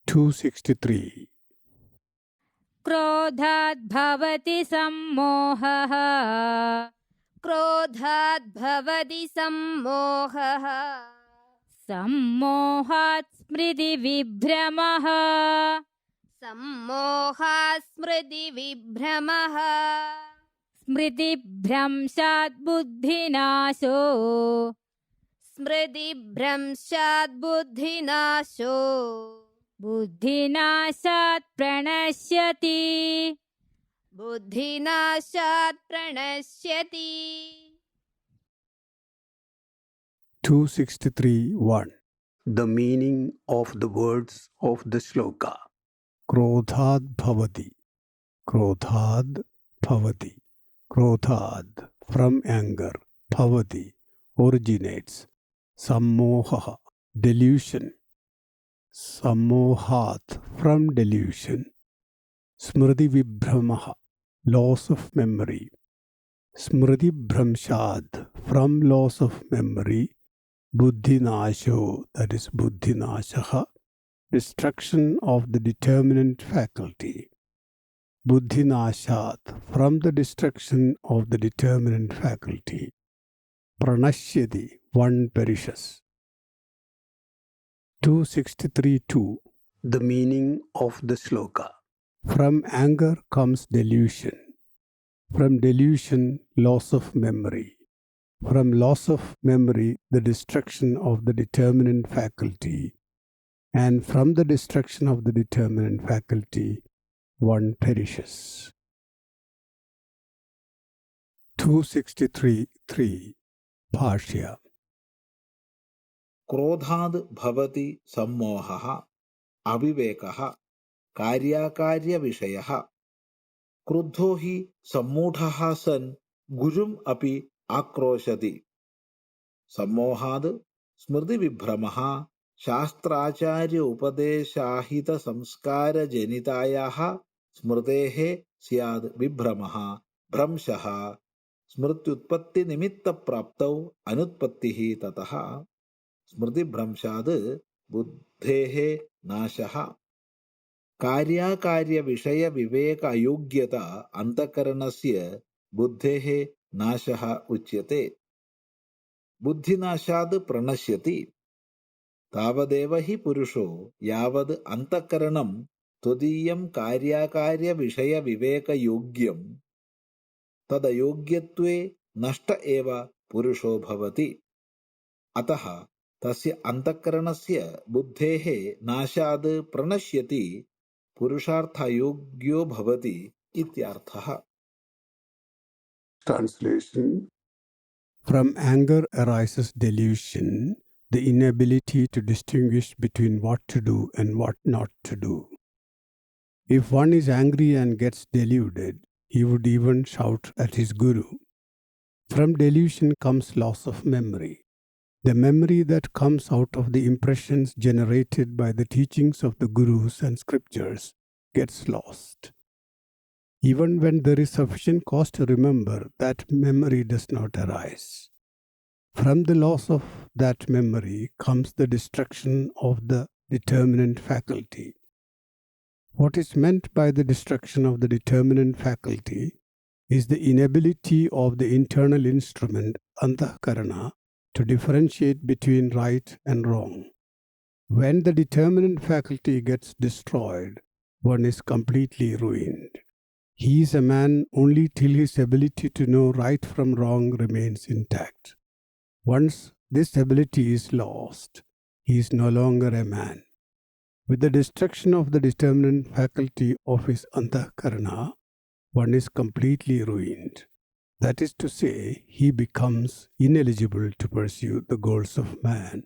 263. क्रोधाद् भवति सम्मोहः क्रोधाद् भवति सम्मोहः सम्मोहात् स्मृतिविभ्रमः सम्मोहात् स्मृतिविभ्रमः स्मृतिभ्रंशात् बुद्धिनाशो स्मृतिभ्रंशात् बुद्धिनाशो बुद्धिनाशात् प्रणश्यति बुद्धिनाशात् प्रणश्यति 263.1. The meaning of the words of the shloka. Krodhad bhavati. Krodhad bhavati. Krodhad, from anger. Bhavati, originates. Sammoha, delusion. Sammohat, from delusion. Smriti vibhramaha, loss of memory. Smriti bhramshad, from loss of memory. Buddhinasho, that is buddhinashaha, destruction of the determinant faculty. Buddhinashat, from the destruction of the determinant faculty. Pranashyati, one perishes. 263.2. The meaning of the shloka. From anger comes delusion. From delusion, loss of memory. From loss of memory, the destruction of the determinant faculty. And from the destruction of the determinant faculty, one perishes. 263.3. Bhashya. क्रोधाद् भवति सम्मोहः अविवेकः कार्याकार्यविषयः क्रुद्धो हि सम्मूढः सन् गुरुम् अपि आक्रोशति सम्मोहाद् स्मृतिविभ्रमः शास्त्राचार्य उपदेशाहितसंस्कारजनितायाः स्मृतेः स्याद् विभ्रमः भ्रंशः स्मृत्युत्पत्तिनिमित्तप्राप्तौ अनुत्पत्तिः ततः स्मृतिभ्रंशाद् बुद्धेः नाशः कार्याकार्यविषयविवेक अयोग्यता अन्तःकरणस्य बुद्धेः नाशः उच्यते बुद्धिनाशाद् प्रणश्यति तावदेव हि पुरुषो यावद् अन्तःकरणं त्वदीयं कार्याकार्यविषयविवेकयोग्यं तदयोग्यत्वे नष्ट एव पुरुषो भवति अतः तस्य अन्तःकरणस्य बुद्धेः नाशाद् प्रणश्यति पुरुषार्थायोग्यो भवति इत्यर्थः. Translation. From anger arises delusion, the inability to distinguish between what to do and what not to do. If one is angry and gets deluded, he would even shout at his guru. From delusion comes loss of memory. The memory that comes out of the impressions generated by the teachings of the gurus and scriptures gets lost. Even when there is sufficient cause to remember, that memory does not arise. From the loss of that memory comes the destruction of the determinant faculty. What is meant by the destruction of the determinant faculty is the inability of the internal instrument, antahkarana, to differentiate between right and wrong. When the determinant faculty gets destroyed, one is completely ruined. He is a man only till his ability to know right from wrong remains intact. Once this ability is lost, he is no longer a man. With the destruction of the determinant faculty of his antahkarana, one is completely ruined. That is to say, he becomes ineligible to pursue the goals of man.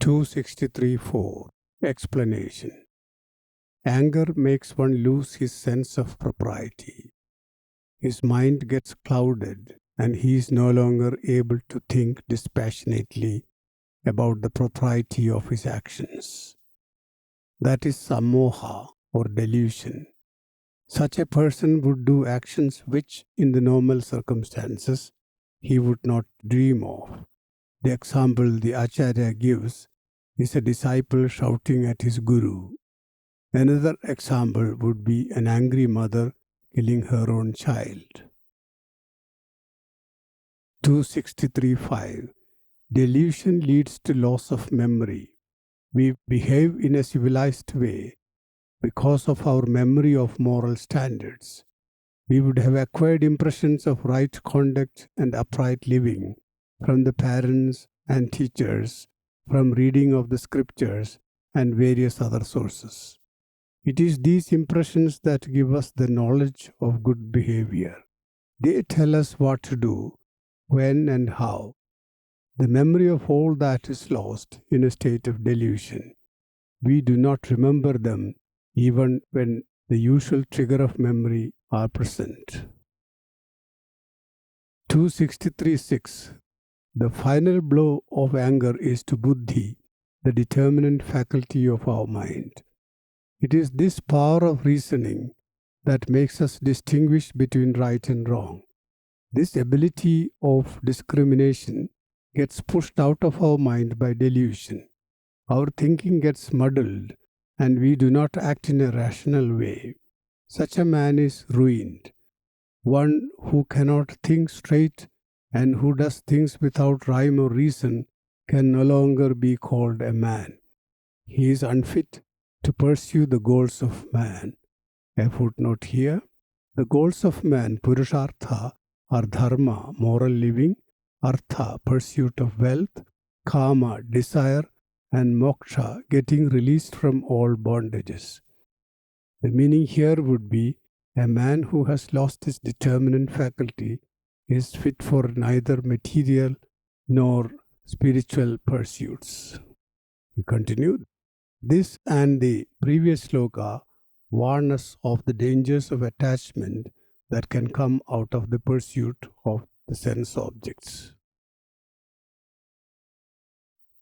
263.4. Explanation. Anger makes one lose his sense of propriety. His mind gets clouded and he is no longer able to think dispassionately about the propriety of his actions. That is sammoha or delusion. Such a person would do actions which, in the normal circumstances, he would not dream of. The example the Acharya gives is a disciple shouting at his guru. Another example would be an angry mother killing her own child. 263.5. Delusion leads to loss of memory. We behave in a civilized way because of our memory of moral standards. We would have acquired impressions of right conduct and upright living from the parents and teachers, from reading of the scriptures and various other sources. It is these impressions that give us the knowledge of good behavior. They tell us what to do, when and how. The memory of all that is lost in a state of delusion. We do not remember them even when the usual trigger of memory are present. 263.6. The final blow of anger is to buddhi, the determinant faculty of our mind. It is this power of reasoning that makes us distinguish between right and wrong. This ability of discrimination gets pushed out of our mind by delusion. Our thinking gets muddled and we do not act in a rational way. Such a man is ruined. One who cannot think straight and who does things without rhyme or reason can no longer be called a man. He is unfit to pursue the goals of man. A footnote here. The goals of man, purushartha, are dharma, moral living, artha, pursuit of wealth, kama, desire, and moksha, getting released from all bondages. The meaning here would be a man who has lost his determinant faculty is fit for neither material nor spiritual pursuits. We continue. This and the previous sloka warn us of the dangers of attachment that can come out of the pursuit of the sense objects.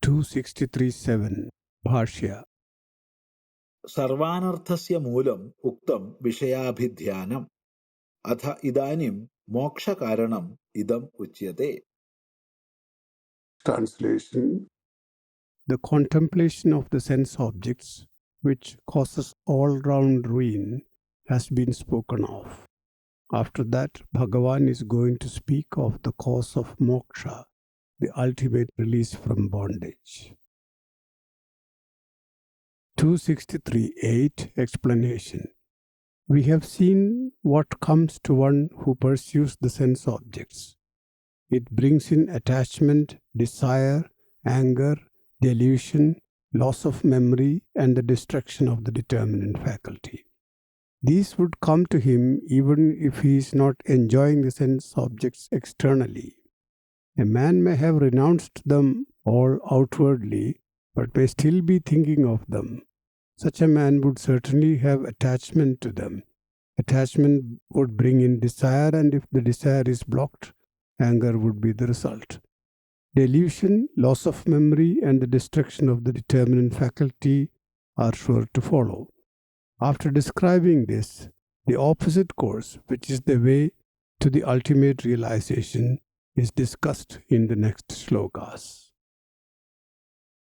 263.7. Bhashya. सर्वानर्थस्य मूलम् उक्तं विषयाभिध्यानम् अथ इदानीं मोक्षकारणम् इदम् उच्यते. Translation. The contemplation of the sense objects, which causes all-round ruin, has been spoken of. After that, Bhagavan is going to speak of the cause of moksha, the ultimate release from bondage. 263.8. Explanation. We have seen what comes to one who pursues the sense objects. It brings in attachment, desire, anger, delusion, loss of memory, and the destruction of the determinant faculty. These would come to him even if he is not enjoying the sense objects externally. A man may have renounced them all outwardly, but may still be thinking of them. Such a man would certainly have attachment to them. Attachment would bring in desire, and if the desire is blocked, anger would be the result. Delusion, loss of memory, and the destruction of the determinant faculty are sure to follow. After describing this, the opposite course, which is the way to the ultimate realization, is discussed in the next slokas.